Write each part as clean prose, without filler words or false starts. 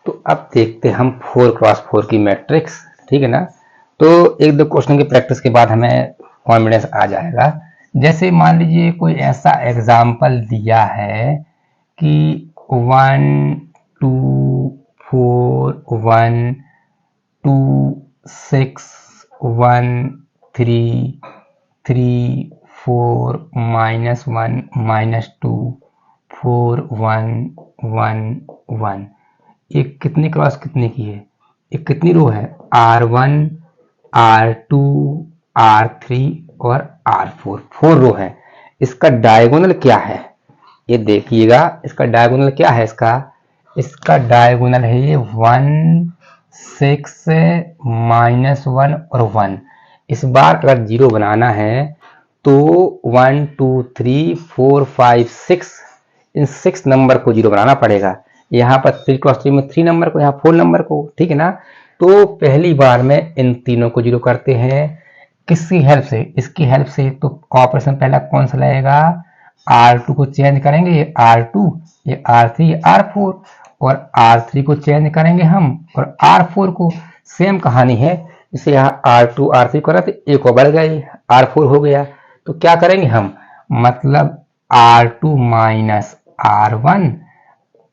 तो अब देखते हैं हम 4x4 की मैट्रिक्स, ठीक है ना। तो एक दो क्वेश्चन की प्रैक्टिस के बाद हमें कॉन्फिडेंस आ जाएगा। जैसे मान लीजिए कोई ऐसा एग्जाम्पल दिया है कि 1 2 4 1 3 3 4 -1 -2 4 1 1 1। ये कितनी क्रॉस कितने की है, ये कितनी रो है, R1 R2 R3 और R4, 4 रो है। इसका डायगोनल क्या है ये देखिएगा, इसका डायगोनल क्या है, इसका डायगोनल है ये 1 6 -1 और 1। इस बार अगर जीरो बनाना है तो 1 2 3 4 5 6, इन 6 नंबर को जीरो बनाना पड़ेगा। यहाँ पर 3 × 3 में 3 नंबर को, यहाँ 4 नंबर को, ठीक है ना। तो पहली बार में इन तीनों को जीरो करते हैं, किसकी हेल्प से, इसकी हेल्प से। तो ऑपरेशन पहला कौन सा लगेगा, R2 को चेंज करेंगे, ये R2, ये R3, ये R4, और R3 को चेंज करेंगे हम और R4 को। सेम कहानी है, इसे यहाँ R2 R3 करा तो एक और बढ़ गई, R4 हो गया। तो क्या करेंगे हम, मतलब R2 minus R1,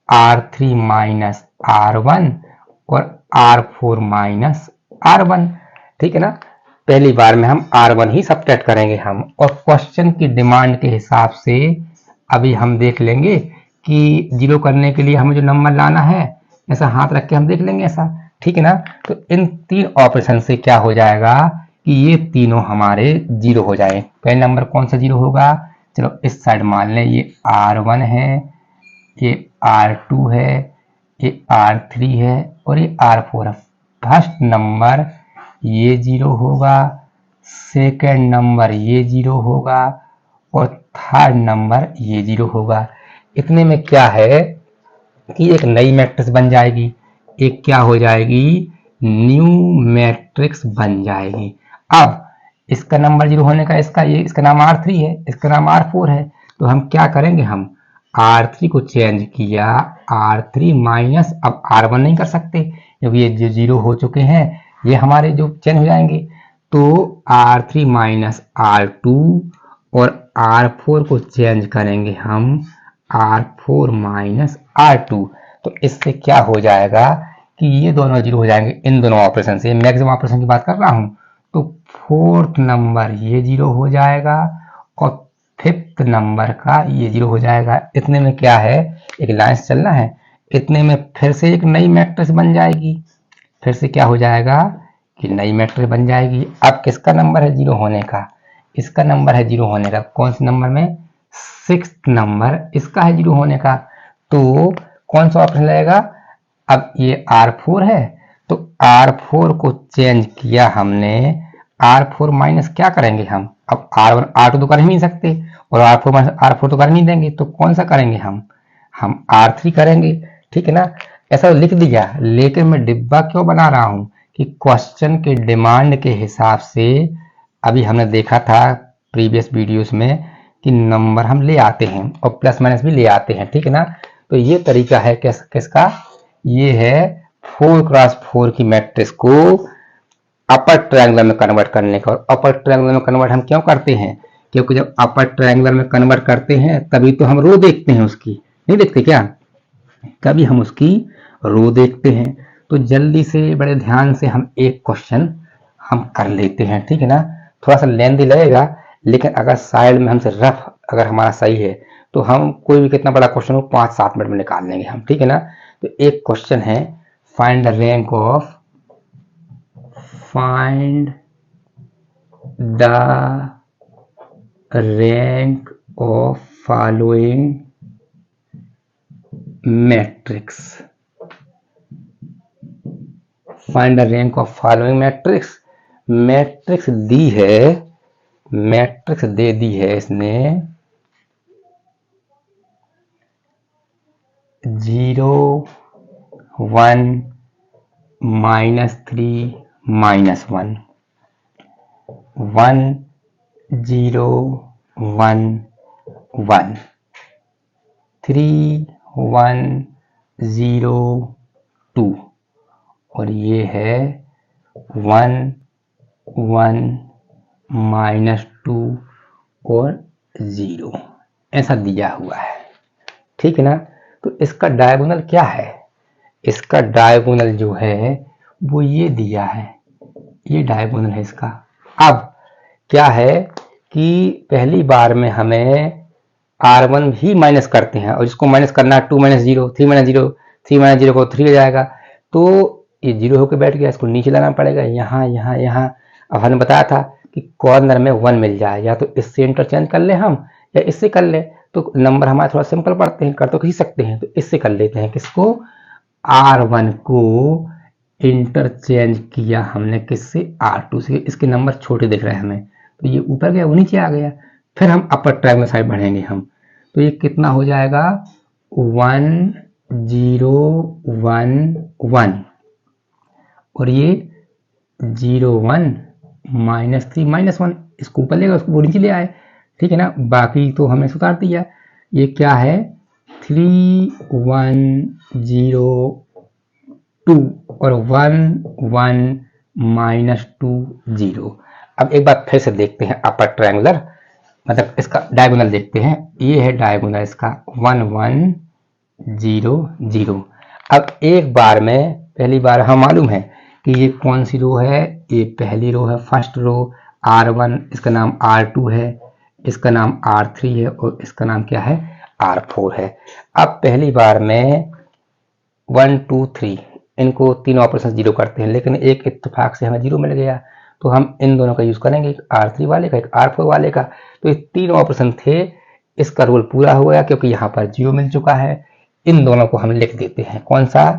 R3 minus R1 और R4 माइनस R1, ठीक है ना। पहली बार में हम R1 ही सब्ट्रैक्ट करेंगे हम, और क्वेश्चन की डिमांड के हिसाब से अभी हम देख लेंगे कि जीरो करने के लिए हमें जो नंबर लाना है, ऐसा हाथ रख के हम देख लेंगे ऐसा, ठीक है ना। तो इन तीन ऑपरेशन से क्या हो जाएगा कि ये तीनों हमारे जीरो हो जाए। पहले नंबर कौन सा जीरो होगा, चलो इस साइड मान लें ये R1 है, ये R2 है, ये R3 है और ये R4 है। फर्स्ट नंबर ये जीरो होगा, सेकंड नंबर ये जीरो होगा और थर्ड नंबर ये जीरो होगा। इतने में क्या है कि एक नई मैट्रिक्स बन जाएगी, एक क्या हो जाएगी, न्यू मैट्रिक्स बन जाएगी। अब इसका नंबर जीरो होने का, इसका नाम R3 है, इसका नाम R4 है। तो हम क्या करेंगे, हम R3 को चेंज किया, R3 माइनस, अब R1 नहीं कर सकते क्योंकि ये जो जीरो हो चुके हैं ये हमारे जो चेंज हो जाएंगे। तो R3 माइनस R2 और R4 को चेंज करेंगे हम R4 माइनस R2। तो इससे क्या हो जाएगा कि ये दोनों जीरो हो जाएंगे इन दोनों ऑपरेशन से, मैक्सिमम ऑपरेशन की बात कर रहा हूं। तो फोर्थ नंबर ये जीरो हो जाएगा और फिफ्थ नंबर का ये जीरो हो जाएगा। इतने में क्या है, एक लाइन से चलना है, इतने में फिर से एक नई मैट्रिक्स बन जाएगी, फिर से क्या हो जाएगा कि नई मैट्रिक्स बन जाएगी। अब किसका नंबर है जीरो होने का, इसका नंबर है जीरो होने का, कौन से नंबर में, सिक्स्थ नंबर इसका है जीरो होने का। तो कौन सा ऑप्शन लगेगा, अब ये R4 है तो R4 को चेंज किया हमने, R4 माइनस क्या करेंगे हम, अब R1 R2 तो कर ही नहीं सकते और R4 माइनस R4 तो कर नहीं देंगे, तो कौन सा करेंगे हम R3 करेंगे, ठीक है ना। ऐसा लिख दिया, लेकिन मैं डिब्बा क्यों बना रहा हूं कि क्वेश्चन के डिमांड के हिसाब से, अभी हमने देखा था प्रीवियस वीडियोस में कि नंबर हम ले आते हैं और प्लस माइनस भी ले आते हैं, ठीक है ना। तो ये तरीका है किसका, ये है 4x4 की मैट्रिक्स को अपर ट्रायंगुलर में कन्वर्ट करने का। और अपर ट्रायंगुलर में कन्वर्ट हम क्यों करते हैं, क्योंकि जब अपर ट्रायंगुलर में कन्वर्ट करते हैं तभी तो हम रो देखते हैं उसकी, नहीं देखते क्या, तभी हम उसकी रो देखते हैं। तो जल्दी से बड़े ध्यान से हम एक क्वेश्चन हम कर लेते हैं, ठीक है ना। थोड़ा सा लेंथी लगेगा, लेकिन अगर साइड में हमसे रफ अगर हमारा सही है तो हम कोई भी कितना बड़ा क्वेश्चन हो 5-7 मिनट में निकाल लेंगे हम, ठीक है ना। तो एक क्वेश्चन है, find the rank of, find the rank of following matrix, find the rank of following matrix. Matrix दी है, मैट्रिक्स दे दी है इसने 0 1 -3 -1, 1 0 1 1, 3 1 0 2, और ये है 1 1 -2 और 0 ऐसा दिया हुआ है, ठीक है ना। तो इसका डायगोनल क्या है, इसका डायगोनल जो है वो ये दिया है, ये डायगोनल है इसका। अब क्या है कि पहली बार में हमें R1 भी माइनस करते हैं, और जिसको माइनस करना है 2 - 0 3 - 0 3 - 0 को 3 हो जाएगा, तो ये 0 होकर बैठ गया, इसको नीचे लाना पड़ेगा यहाँ यहाँ यहाँ। अब हमने बताया था कि कॉर्नर में 1 मिल जाए, या तो इससे इंटरचेंज कर ले हम या इससे कर ले, तो नंबर हमारा थोड़ा सिंपल पढ़ते हैं, कर तो खींच सकते हैं, तो इससे कर लेते हैं। किसको, R1 को इंटरचेंज किया हमने किससे, R2 से। इसके नंबर छोटे दिख रहे हैं हमें, तो ये ऊपर गया वो नीचे आ गया। फिर हम अपर ट्रायंगल साइड बढ़ेंगे हम, तो ये कितना हो जाएगा 1 0 1 1, और ये 0 1 -3 -1, इसको ऊपर लेगा उसको नीचे ले आए, ठीक है ना। बाकी तो हमने उतार दिया। ये क्या है 3 1 0 2 और 1 1 -2 0। अब एक बार फिर से देखते हैं अपर ट्रायंगुलर, मतलब इसका डायगोनल देखते हैं। ये है डायगोनल इसका 1 1 0 0। अब एक बार में पहली बार हम मालूम है कि ये कौन सी रो है, ये पहली रो है, फर्स्ट रो R1, इसका नाम R2 है, इसका नाम R3 है, और इसका नाम क्या है R4 है। अब पहली बार में 1 2 3 इनको तीनों ऑपरेशन 0 करते हैं, लेकिन एक इत्तेफाक से हमें 0 मिल गया, तो हम इन दोनों का यूज करेंगे, एक R3 वाले का एक R4 वाले का। तो ये तीनों ऑपरेशन थे, इसका रोल पूरा हो गया क्योंकि यहाँ पर 0 मिल चुका है। इन दोनों को हम लिख देते हैं, कौन सा,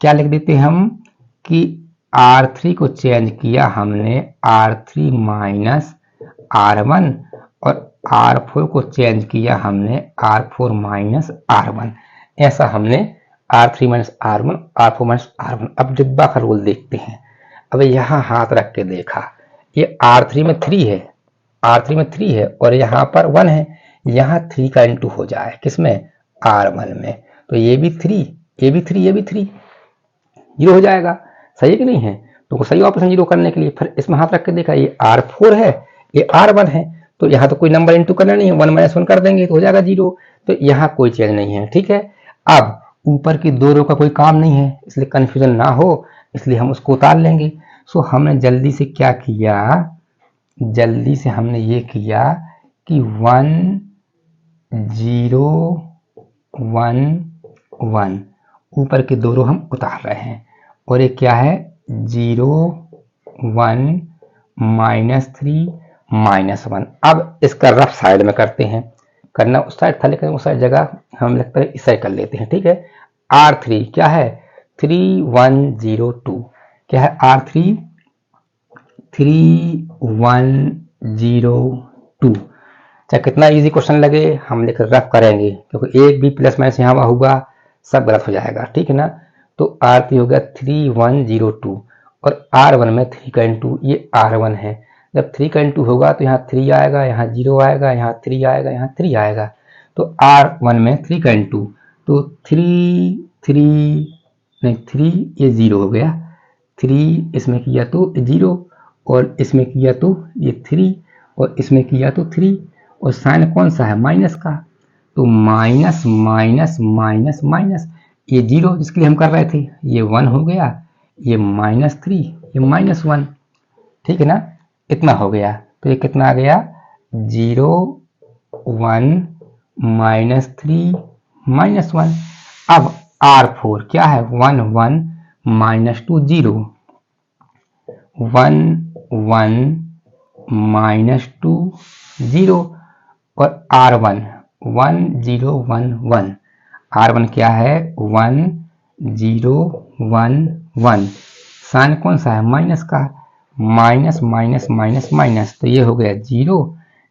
क्या लिख देते हैं हम कि R3 को चेंज किया हमने R3 माइनस R1, और R4 को चेंज किया हमने R4 माइनस R1। ऐसा हमने R3 minus R1, R4 minus R1। अब डिब्बा का रोल देखते हैं। अब यहाँ हाथ रख के देखा, ये R3 में 3 है, R3 में 3 है, और यहाँ पर 1 है, यहाँ 3 का इंटू हो जाए किसमें, R1 में, तो ये भी 3, ये भी 3, ये भी 3, 0 हो जाएगा। सही है कि नहीं है, तो सही ऑपरेशन 0 करने के लिए फिर इसमें हाथ रख के देखा, ये R4 है, ये R1 है, तो यहाँ तो कोई नंबर इंटू करना नहीं है, 1 - 1 कर देंगे तो हो जाएगा 0, तो यहाँ कोई चेंज नहीं है, ठीक है। अब ऊपर की दो रो का कोई काम नहीं है, इसलिए कंफ्यूजन ना हो, इसलिए हम उसको उतार लेंगे। सो हमने जल्दी से क्या किया, जल्दी से हमने ये किया कि 1 0 1 1 ऊपर के दो रो हम उतार रहे हैं, और ये क्या है 0 1 -3 -1। अब इसका रफ साइड में करते हैं, करना उस साइड था लेकिन उस साइड जगह हम लगता है इस साइड कर लेते हैं, ठीक है। R3 क्या है 3 1 0 2, क्या है R3 3 1 0 2। चाहे कितना इजी क्वेश्चन लगे हम लेकर रफ करेंगे, क्योंकि एक भी प्लस माइनस यहाँ हुआ सब गलत हो जाएगा, ठीक है ना। तो R3 हो गया 3 1 0 2, और R1 में 3 का इंटू, ये R1 है, जब 3 का इंटू होगा तो यहाँ 3 आएगा, यहाँ 0 आएगा, यहाँ 3 आएगा, यहाँ 3 आएगा, तो R1 में 3 का इंटू, तो 3 3 नहीं 3 ये 0 हो गया, 3 इसमें किया तो 0, और इसमें किया तो ये 3, और इसमें किया तो 3, और साइन कौन सा है माइनस का, तो माइनस माइनस माइनस माइनस, ये 0 जिसके लिए हम कर रहे थे ये 1 हो गया, ये -3 ये -1, ठीक है ना। इतना हो गया, तो ये कितना आ गया 0 1 -3 -1। अब R4 क्या है 1 1 -2 0 1 1 -2 0, और R1 1 0 1 1, R1 क्या है 1 0 1 1, साइन कौन सा है माइनस का, माइनस माइनस माइनस माइनस, तो ये हो गया 0,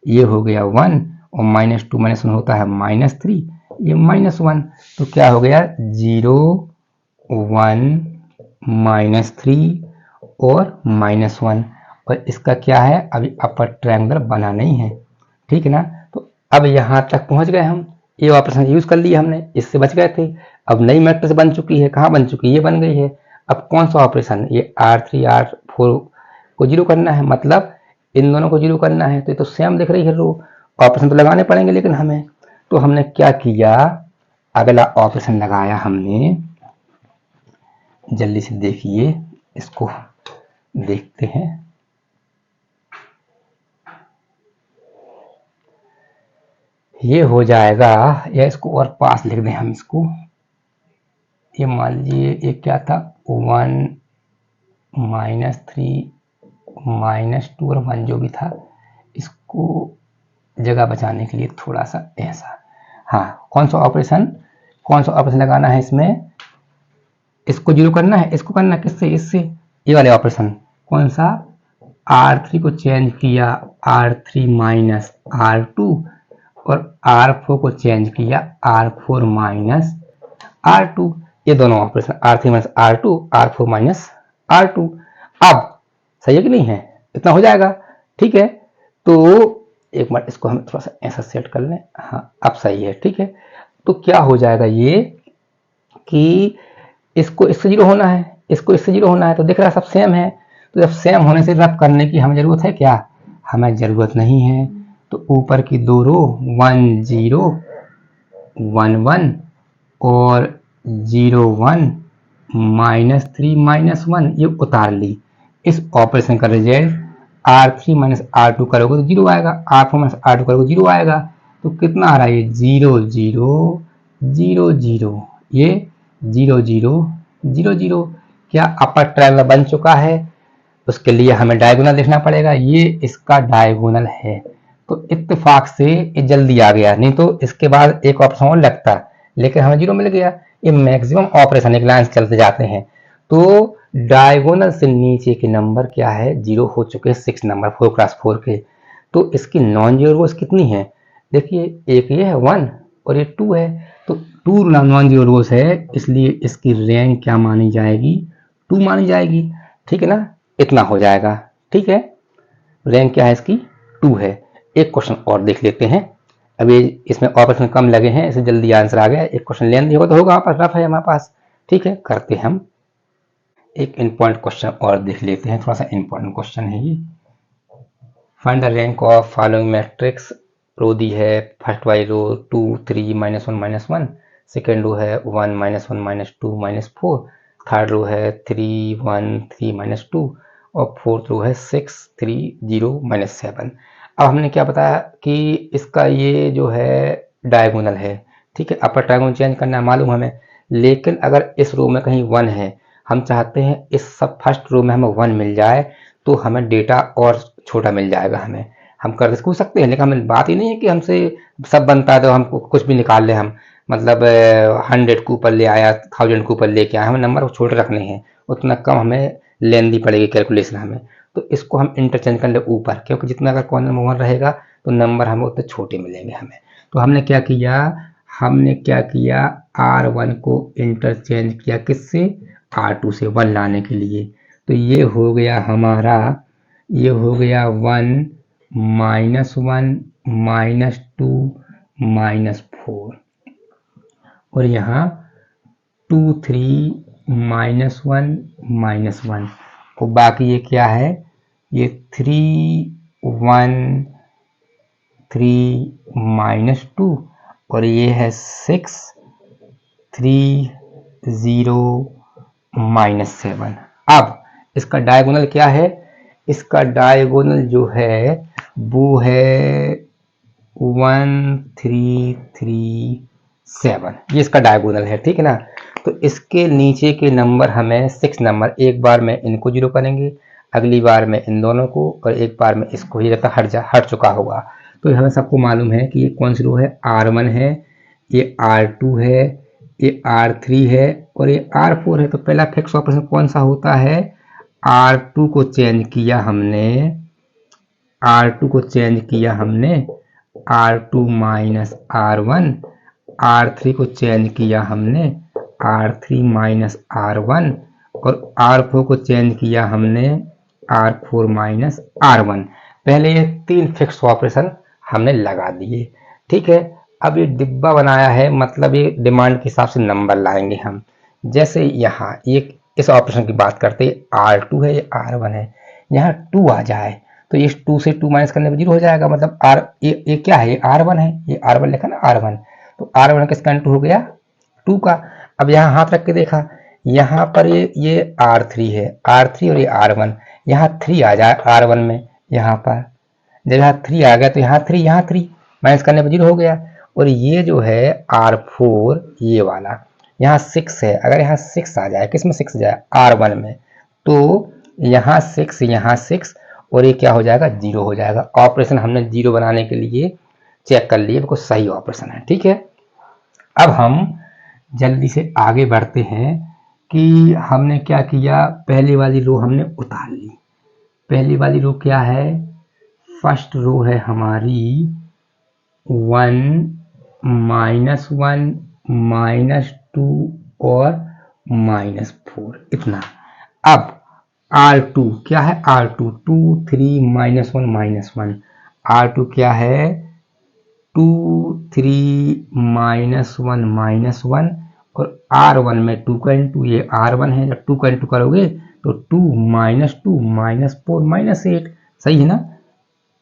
ये हो गया 1, और -2 -1 होता है -3, ये -1, तो क्या हो गया 0 1 -3 और -1, और इसका क्या है अभी अपर ट्रायंगुलर बना नहीं है, ठीक है ना। तो अब यहाँ तक पहुँच गए हम, ये ऑपरेशन यूज कर लिया हमने, इससे बच गए थे। अब नई मैट्रिक्स बन चुकी है, कहाँ बन चुकी है, ये बन गई है। अब कौन सा ऑपरेशन, ये R3 R4 को जीरो करना है, मतलब इन दोनों को जीरो करना है, तो ये तो सेम दिख रही है रो, ऑपरेशन तो लगाने पड़ेंगे लेकिन हमें, तो हमने क्या किया, अगला ऑपरेशन लगाया हमने, जल्दी से देखिए इसको देखते हैं। ये हो जाएगा, या इसको और पास लिख दें हम इसको, ये मान लीजिए ये क्या था 1 -3 -2 और 1 जो भी था, इसको जगह बचाने के लिए थोड़ा सा ऐसा, हाँ कौन सा ऑपरेशन लगाना है इसमें, इसको जीरो करना है, इसको करना है किससे, इससे, ये वाले ऑपरेशन, कौन सा, R3 को चेंज किया R3 माइनस R2 और R4 को चेंज किया R4 माइनस R2, ये दोनों operation R3 minus R2 R4 minus R2। अब सही है कि नहीं है, इतना हो जाएगा, ठीक है। तो एक बार इसको हम थोड़ा सा ऐसा सेट कर लें, हाँ अब सही है, ठीक है। तो क्या हो जाएगा ये कि इसको इससे जीरो होना है, इसको इससे जीरो होना है, तो दिख रहा है सब सेम है, तो जब सेम होने से रब करने की हमें जरूरत है क्या, हमें जरूरत नहीं है। तो ऊपर की दो रो 1 0 1 1 और 0 1 -3 -1 ये उतार ली। इस ऑपरेशन का रिजल्ट R3 माइनस R2 करोगे तो जीरो आएगा, R4 माइनस R2 करोगे जीरो आएगा, तो कितना आ रहा है, ये 0 0 0 0, ये 0 0 0 0, क्या अपर ट्रायंगल बन चुका है। उसके लिए हमें डायगोनल देखना पड़ेगा, ये इसका डायगोनल है, तो इत्तेफाक से ये जल्दी आ गया, नहीं तो इसके बाद एक ऑप्शन और लगता, लेकिन हमें जीरो मिल गया। ये मैक्सिमम ऑपरेशन एक लाइन चलते जाते हैं, तो डायगोनल से नीचे के नंबर क्या है, जीरो हो चुके हैं 6 नंबर 4 क्रॉस 4 के। तो इसकी नॉन जीरो रोज कितनी है, देखिए एक ये है 1 और ये 2 है, तो 2 नॉन जीरो रोज है, इसलिए इसकी रैंक क्या मानी जाएगी, 2 मानी जाएगी, ठीक है ना, इतना हो जाएगा, ठीक है। रैंक क्या है इसकी, 2 है। एक क्वेश्चन और देख लेते हैं, अभी इसमें ऑपरेशन कम लगे हैं, इसे जल्दी आंसर आ गया। एक क्वेश्चन लेंथ होगा तो होगा, हमारे पास रफ है हमारे पास, ठीक है, करते हैं हम। एक इंपॉर्टेंट क्वेश्चन और देख लेते हैं, थोड़ा सा इंपॉर्टेंट क्वेश्चन है ये। Find the rank of following matrix, row दी है फर्स्ट वाली रो 2 3 -1 -1, सेकेंड रो है 1 -1 -2 -4, थर्ड रो है 3 1 3 -2 और फोर्थ रो है 6 3 0 -7। अब हमने क्या बताया कि इसका ये जो है डायगोनल है, ठीक है, अपर ट्रायंगल चेंज करना है मालूम हमें, लेकिन अगर इस रो में कहीं 1 है, हम चाहते हैं इस सब फर्स्ट रो में हमें 1 मिल जाए, तो हमें डेटा और छोटा मिल जाएगा, हमें हम कर सकते हैं, लेकिन हमें बात ही नहीं है कि हमसे सब बनता है तो हम कुछ भी निकाल ले, हम मतलब 100 के ऊपर ले आया 1000 के ऊपर लेके आए, हमें नंबर छोटे रखने हैं, उतना कम हमें लेंदी पड़ेगी कैलकुलेशन हमें, तो इसको हम इंटरचेंज कर ले ऊपर, क्योंकि जितना अगर कॉर्नर में 1 रहेगा तो नंबर हमें उतने छोटे मिलेंगे हमें। तो हमने क्या किया, R1 को इंटरचेंज किया किससे, R2 से 1 लाने के लिए, तो ये हो गया हमारा, ये हो गया 1 -1 -2 -4 और यहाँ 2 3 -1 -1 और बाकी ये क्या है, ये 3 1 3 -2 और ये है 6 3 0 -7। अब इसका डायगोनल क्या है, इसका डायगोनल जो है वो है 1 3 3 7, ये इसका डायगोनल है, ठीक है ना। तो इसके नीचे के नंबर हमें 6 नंबर, एक बार में इनको जीरो करेंगे, अगली बार में इन दोनों को, और एक बार में इसको, ये रहता हट चुका होगा। तो हमें सबको मालूम है कि ये कौन सी रो है, R1 है, ये R2 है, ये R3 है और ये R4 है। तो पहला फिक्स ऑपरेशन कौन सा होता है, R2 को चेंज किया हमने, R2 को चेंज किया हमने R2 माइनस R1, R3 को चेंज किया हमने R3 माइनस R1 और R4 को चेंज किया हमने R4 माइनस R1। पहले ये 3 फिक्स ऑपरेशन हमने लगा दिए, ठीक है। अब ये डिब्बा बनाया है, मतलब ये डिमांड के हिसाब से नंबर लाएंगे हम, जैसे यहाँ ये इस ऑपरेशन की बात करते हैं, R2 है, ये R1 है, यहाँ 2 आ जाए तो ये 2 से 2 माइनस करने पर 0 हो जाएगा, मतलब ये क्या है, ये R1 है, ये R1 लिखा ना R1, तो R1 किसका इंटू हो गया 2 का। अब यहाँ हाथ रख के देखा, यहाँ पर ये R3 है, R3 और ये R1, यहाँ 3 आ जाए R1 में, यहाँ पर जब यहाँ 3 आ गया तो यहाँ 3, यहाँ 3 माइनस करने पर 0 हो गया। और ये जो है R4 ये वाला, यहाँ 6 है, अगर यहाँ 6 आ जाए, किस में 6 आ जाए R1 में, तो यहाँ 6 यहाँ 6 और ये क्या हो जाएगा 0 हो जाएगा। ऑपरेशन हमने 0 बनाने के लिए चेक कर लिए, बिल्कुल सही ऑपरेशन है, ठीक है। अब हम जल्दी से आगे बढ़ते हैं कि हमने क्या किया, पहली वाली रो हमने उतार ली। पहली वाली रो क्या है, फर्स्ट रो है हमारी 1 -1 -2 और -4, इतना। अब R2 क्या है, R2 2 3 -1 -1, R2 क्या है 2 3 -1 -1 और R1 में 2 का इंटू, ये R1 है, जब 2 का इंटू करोगे तो 2 -2 -4 -8, सही है ना,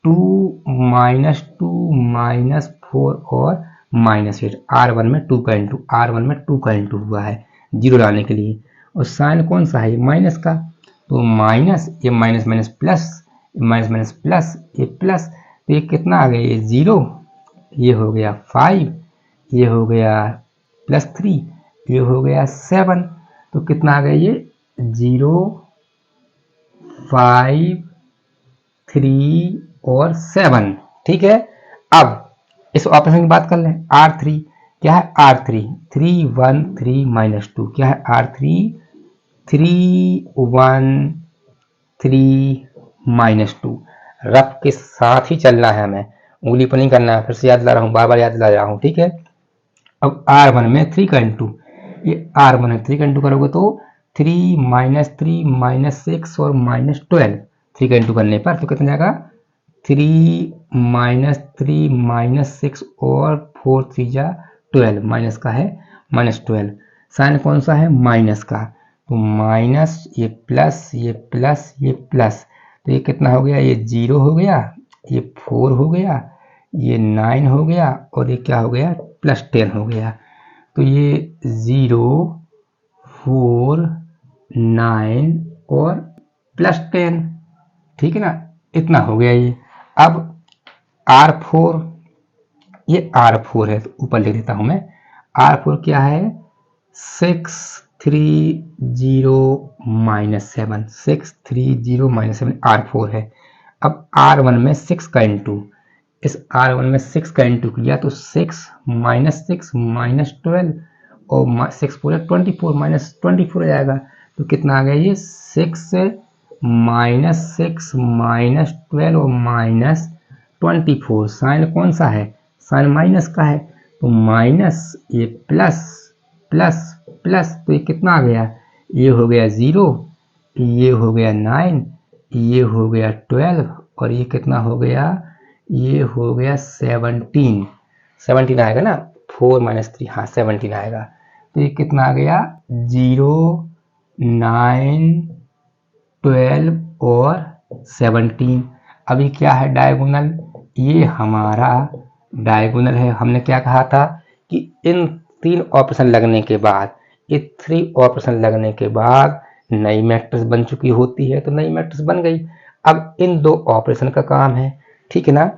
2 -2 -4 और -8, R1 में 2 का इंटू, R1 में 2 का इंटू हुआ है 0 लाने के लिए। और साइन कौन सा है, माइनस का, तो माइनस, ये minus minus plus, minus minus plus, ये प्लस, तो ये कितना आ गया, ये 0, ये हो गया 5, ये हो गया +3, ये हो गया 7, तो कितना आ गया ये 0 5 3 और 7, ठीक है। अब इस ऑपरेशन की बात कर लें, R3 क्या है, R3 3 1 3 -2, क्या है R3 3 1 3 -2, रफ के साथ ही चलना है हमें, उंगली पर नहीं करना है, फिर से याद दिला रहा हूँ, बार बार याद दिला रहा हूँ, ठीक है। अब R1 में 3 का इंटू, ये R1 में 3 का इंटू करोगे तो 3 -3 -6 और -12, 3 का इंटू करने पर तो कितना जाएगा 3 -3 -6 और 4 3 जा 12, माइनस का है -12, साइन कौन सा है माइनस का, तो माइनस, ये प्लस, ये प्लस, ये प्लस, तो ये कितना हो गया, ये 0 हो गया, ये 4 हो गया, ये 9 हो गया और ये क्या हो गया +10 हो गया, तो ये 0 4 9 और +10, ठीक है ना, इतना हो गया ये। अब R4, ये R4 है, तो ऊपर लिख देता हूं मैं, R4 क्या है 6 3 0 -7, 6 3 0 -7 R4 है। अब R1 में 6 का इंटू, इस R1 में 6 का इंटू किया तो 6 -6 -12 और 6 पूरे 24 -24 हो जाएगा, तो कितना आ गया ये 6 -6 -12 और -24, साइन कौन सा है, साइन माइनस का है, तो माइनस, ये प्लस प्लस प्लस, तो ये कितना आ गया, ये हो गया 0, ये हो गया 9, ये हो गया 12 और ये कितना हो गया, ये हो गया 17 आएगा ना, 4 -3, हाँ 17 आएगा, तो ये कितना आ गया 0 9 12 और 17। अभी क्या है डायगोनल, ये हमारा डायगोनल है। हमने क्या कहा था कि इन 3 ऑपरेशन लगने के बाद, ये 3 ऑपरेशन लगने के बाद नई मैट्रिक्स बन चुकी होती है, तो नई मैट्रिक्स बन गई। अब इन 2 ऑपरेशन का काम है, ठीक है ना,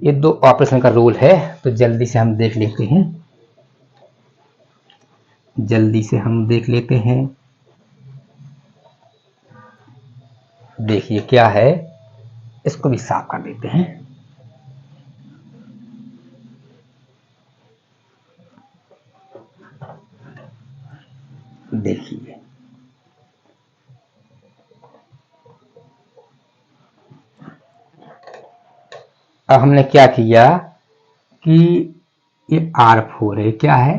ये 2 ऑपरेशन का रूल है, तो जल्दी से हम देख लेते हैं, जल्दी से हम देख लेते हैं। देखिए क्या है, इसको भी साफ कर देते हैं। देखिए अब हमने क्या किया कि ये R4 है, क्या है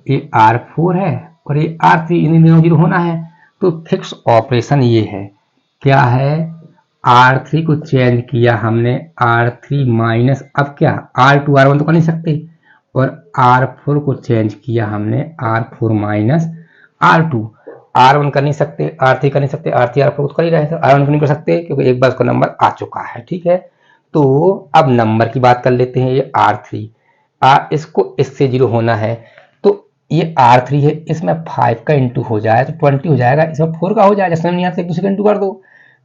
ये R4 है और ये R3, इन दोनों 0 होना है, तो फिक्स ऑपरेशन ये है, क्या है R3 को चेंज किया हमने R3 माइनस, अब क्या R2 R1 तो कर नहीं सकते, और R4 को चेंज किया हमने R4 माइनस R2, R1 कर नहीं सकते, R3 कर नहीं सकते, R3 R4 कर ही रहे थे, R1 को नहीं कर सकते क्योंकि एक बार उसका नंबर आ चुका है। ठीक है, तो अब नंबर की बात कर लेते हैं। ये R3 इसको इससे 0 होना है, तो ये R3 है, इसमें 5 का इंटू हो जाए तो 20 हो जाएगा, इसमें 4 का हो जाए, जैसे नहीं आता एक दूसरे का इंटू कर दो,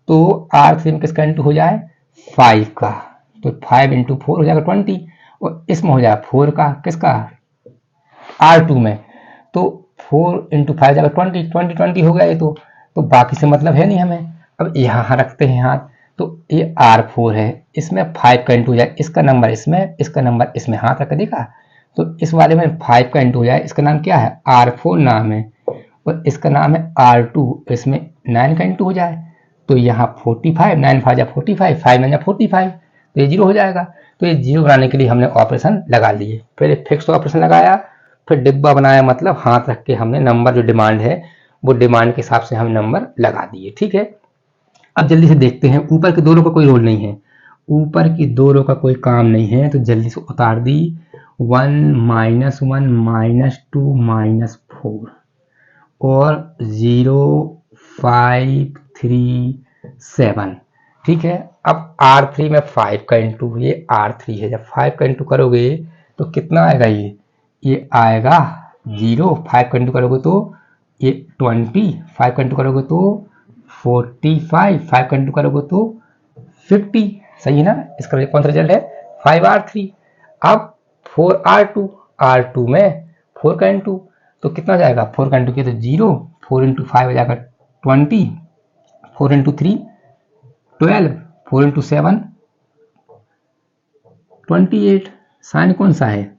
तो R3 में किसका इंटू हो जाए 5 का, तो 5 इंटू 4 हो जाएगा 20, और इसमें हो जाएगा 4 का, किसका R2 में, तो 4 इंटू 5 जाएगा 20, 20 हो गया ये तो बाकी से मतलब है नहीं हमें। अब यहाँ रखते हैं हाथ, तो ये R4 है, इसमें 5 का इंटू हो जाए, इसका नंबर इसमें, इसका नंबर इसमें, हाथ रख देखा, तो इस वाले में 5 का इंटू हो जाए, इसका नाम क्या है R4 नाम है, और इसका नाम है R2, इसमें 9 का इंटू हो जाए, तो यहाँ 45, 9 5 45, 5 9 45, तो ये 0 हो जाएगा। तो ये 0 बनाने के लिए हमने ऑपरेशन लगा लिए, पहले फिक्स ऑपरेशन लगाया, फिर डिब्बा बनाया, मतलब हाथ रख के हमने नंबर जो डिमांड है वो डिमांड के हिसाब से हम नंबर लगा दिए। ठीक है, अब जल्दी से देखते हैं, ऊपर के दो रो का कोई रोल नहीं है, ऊपर की दो रो का कोई काम नहीं है, तो जल्दी से उतार दी, 1 -1 -2 -4 और 0 5 3 7। ठीक है, अब R3 में 5 का इंटू, ये R3 है, जब 5 का इंटू करोगे तो कितना आएगा, ये आएगा 0, 5 का इंटू करोगे तो ये 20, 5 का इंटू करोगे तो 45, 5 का इंटू करोगे तो 50, सही है ना। इसका कौन सा रिजल्ट है 5R3। अब 4R2, R2 में 4 का इंटू, तो कितना जाएगा, 4 का इंटू किया तो 0, 4 इंटू 5 हो जाएगा 20, 4 इंटू 3 12, 4 इंटू 7 28। साइन कौन सा है,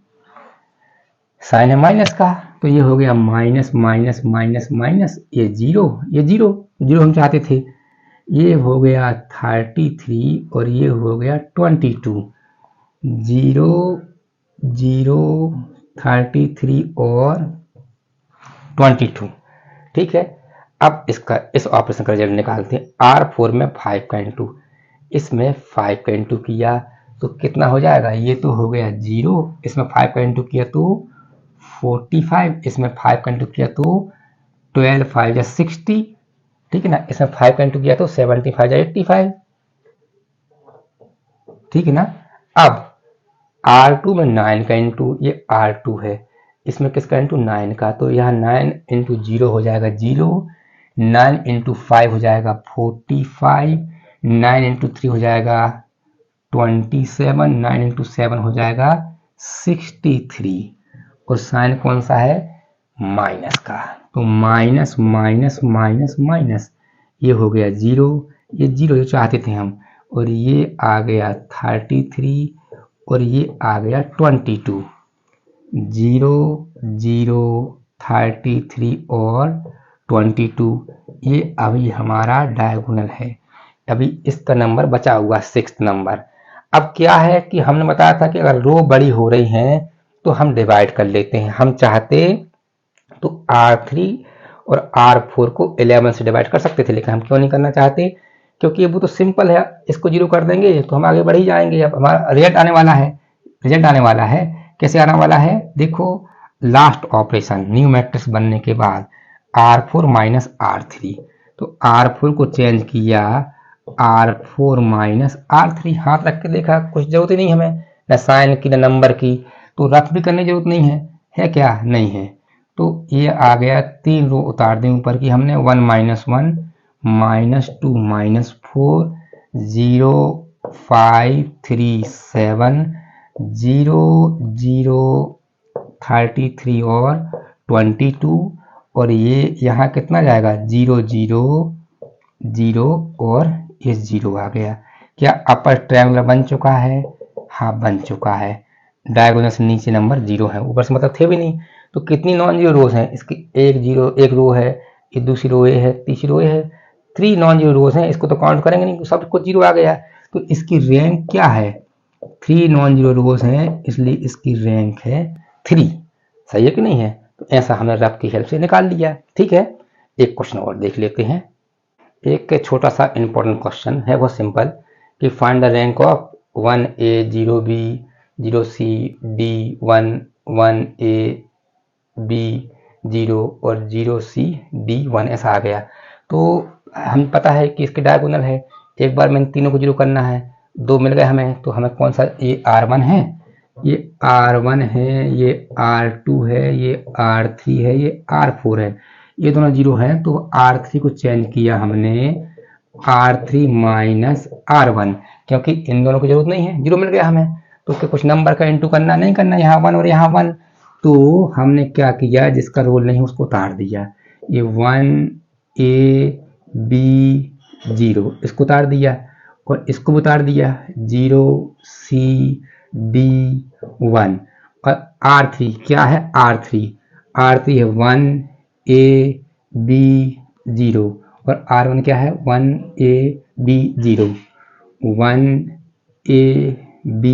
साइन है माइनस का, तो ये हो गया माइनस माइनस माइनस माइनस, ये 0, ये 0 0 हम चाहते थे, ये हो गया 33 और ये हो गया 22, 0 0 33 और 22। ठीक है, अब इसका इस ऑपरेशन का रिजल्ट निकालते हैं। R4 में 5 का इंटू, इसमें 5 का इंटू किया तो कितना हो जाएगा, ये तो हो गया 0, इसमें 5 का इंटू किया तो 45, इसमें 5 का इंटू किया तो 12 5 या 60, ठीक है ना, इसमें 5 का इंटू किया तो 75 या 85, ठीक है ना। अब R2 में 9 का इंटू, ये R2 है, इसमें किसका इंटू 9 का, तो यहाँ 9 इंटू 0 हो जाएगा 0, 9 इंटू 5 हो जाएगा 45, 9 इंटू 3 हो जाएगा 27, 9 इंटू 7 हो जाएगा 63, और साइन कौन सा है माइनस का, तो माइनस माइनस माइनस माइनस, ये हो गया 0, ये 0 जो चाहते थे हम, और ये आ गया 33 और ये आ गया 22, 0 0 33 और 22, ये अभी हमारा डायगोनल है। अभी इसका नंबर बचा हुआ 6th नंबर। अब क्या है कि हमने बताया था कि अगर रो बड़ी हो रही हैं तो हम डिवाइड कर लेते हैं, हम चाहते तो R3 और R4 को 11 से डिवाइड कर सकते थे, लेकिन हम क्यों नहीं करना चाहते, क्योंकि वो तो सिंपल है, इसको 0 कर देंगे तो हम आगे बढ़ ही जाएंगे। अब हमारा रिजल्ट आने वाला है, रिजल्ट आने वाला है, कैसे आने वाला है, देखो लास्ट ऑपरेशन न्यू मैट्रिक्स बनने के बाद R4 माइनस R3, तो R4 को चेंज किया R4 माइनस R3, हाथ रख के देखा, कुछ जरूरत ही नहीं हमें न साइन की न नंबर की, तो रफ भी करने की जरूरत नहीं है क्या, नहीं है, तो ये आ गया 3 रो उतार दें ऊपर की हमने, 1 -1 -2 -4 0 5 3 7 0 0 33 और 22, और ये यहाँ कितना जाएगा 0 0 0 और ये 0 आ गया। क्या अपर ट्रायंगुलर बन चुका है, हाँ बन चुका है, डायगोनल से नीचे नंबर 0 है, ऊपर से मतलब थे भी नहीं। तो कितनी नॉन जीरो रोज हैं इसकी, एक रो है, ये दूसरी रो है, तीसरी रो है, 3 नॉन जीरो रोज हैं, इसको तो काउंट करेंगे नहीं, सब कुछ 0 आ गया, तो इसकी रैंक क्या है, 3 नॉन जीरो रोज हैं, इसलिए इसकी रैंक है 3, सही है कि नहीं है। तो ऐसा हमने रफ की हेल्प से निकाल लिया। ठीक है, एक क्वेश्चन और देख लेते हैं, एक छोटा सा इंपॉर्टेंट क्वेश्चन है, बहुत सिंपल, कि find the rank of 1A 0B 0C D 1 1A B 0 और 0C D1 ऐसा आ गया। तो हम पता है कि इसके डायगोनल है, एक बार में तीनों को 0 करना है, 2 मिल गए हमें, तो हमें कौन सा, ये R1 है, ये R1 है, ये R2 है, ये R3 है, ये R4 है, ये दोनों 0 हैं। तो R3 को चेंज किया हमने R3 माइनस R1, क्योंकि इन दोनों की जरूरत नहीं है, 0 मिल गया हमें, तो उसके कुछ नंबर का इंटू करना नहीं करना, यहाँ 1 और यहाँ 1। तो हमने क्या किया, जिसका रोल नहीं उसको उतार दिया, ये 1A B 0 इसको उतार दिया, और इसको उतार दिया 0C D1, और R3 क्या है, R3 है 1A B 0, और R1 क्या है 1AB 0, 1AB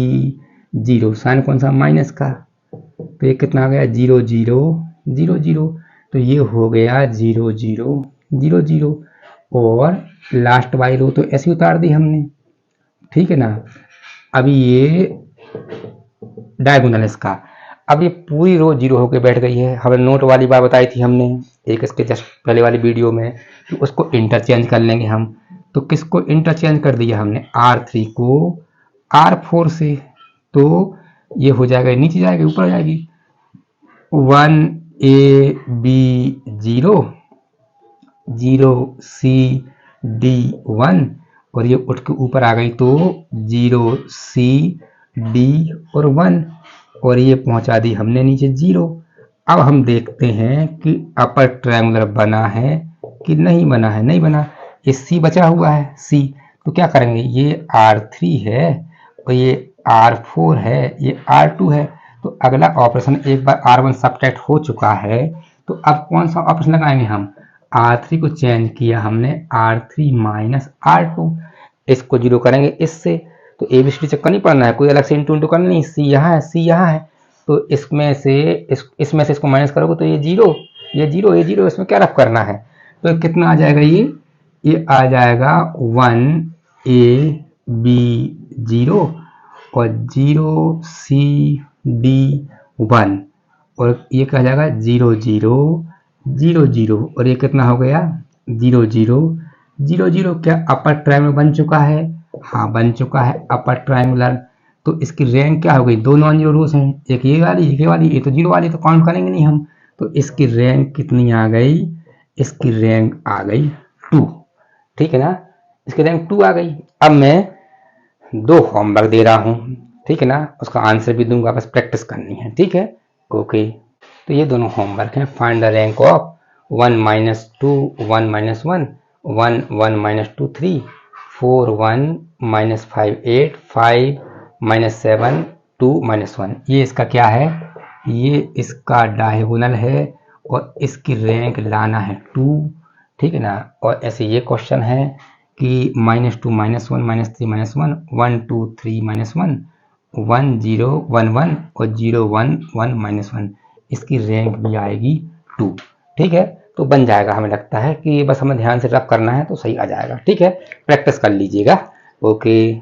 साइन कौन सा, माइनस का, तो ये कितना आ गया 0 0 0 0, तो ये हो गया 0 0 0 0, और लास्ट वाली रो तो ऐसी उतार दी हमने, ठीक है ना। अभी ये डायगोनल इसका, अब ये पूरी रो 0 होकर बैठ गई है। हमने नोट वाली बात बताई थी हमने एक इसके जस्ट पहले वाली वीडियो में, तो उसको इंटरचेंज कर लेंगे हम। तो किसको इंटरचेंज कर दिया हमने, R3 को R4 से, तो ये हो जाएगा, नीचे जाएगी ऊपर आ जाएगी, 1AB 0 0CD1, और ये उठ के ऊपर आ गई तो 0CD और 1, और ये पहुंचा दी हमने नीचे 0। अब हम देखते हैं कि अपर ट्रायंगुलर बना है कि नहीं बना है, नहीं बना, ये C बचा हुआ है, C, तो क्या करेंगे, ये R3 है और ये R4 है, ये R2 है, तो अगला ऑपरेशन, एक बार R1 सब्ट्रैक्ट हो चुका है, तो अब कौन सा ऑपरेशन लगाएंगे हम, R3 को चेंज किया हमने R3 माइनस R2, इसको 0 करेंगे इससे, तो ABCD चक्कर नहीं पड़ना है, कोई अलग से इंटू करना नहीं, C यहाँ है, C यहाँ है, तो इसमें से इसमें से इसको माइनस करोगे तो ये 0 ये 0 ये 0, इसमें क्या रफ करना है, तो कितना आ जाएगा, ये आ जाएगा 1AB 0 और 0CD1, और ये क्या जाएगा 0 0 0 0, और ये कितना हो गया 0 0 0 0। क्या अपर ट्रायंगुलर बन चुका है, हाँ बन चुका है अपर ट्रायंगुलर। तो इसकी रैंक क्या हो गई, दो नॉन जीरो रोज हैं, एक ये वाली एक ये वाली, ये तो 0 वाली तो काउंट करेंगे नहीं हम, तो इसकी रैंक कितनी आ गई, इसकी रैंक आ गई 2, ठीक है ना, इसकी रैंक 2 आ गई। अब मैं 2 होमवर्क दे रहा हूँ, ठीक है ना, उसका आंसर भी दूंगा, बस प्रैक्टिस करनी है, ठीक है, ओके। तो ये दोनों होमवर्क हैं, find the rank of 1 minus 2 1 minus 1 1 1 minus 2 3 4 1 minus 5 8 5 minus 7 2 minus 1। ये इसका क्या है, ये इसका डायगोनल है और इसकी रैंक लाना है 2, ठीक है ना। और ऐसे ये क्वेश्चन है कि -2 -1 -3 -1 1 2 3 -1 1 0 1 1 और 0 1 1 -1, इसकी रैंक भी आएगी 2, ठीक है। तो बन जाएगा, हमें लगता है कि बस हमें ध्यान से रफ करना है तो सही आ जाएगा, ठीक है, प्रैक्टिस कर लीजिएगा, ओके।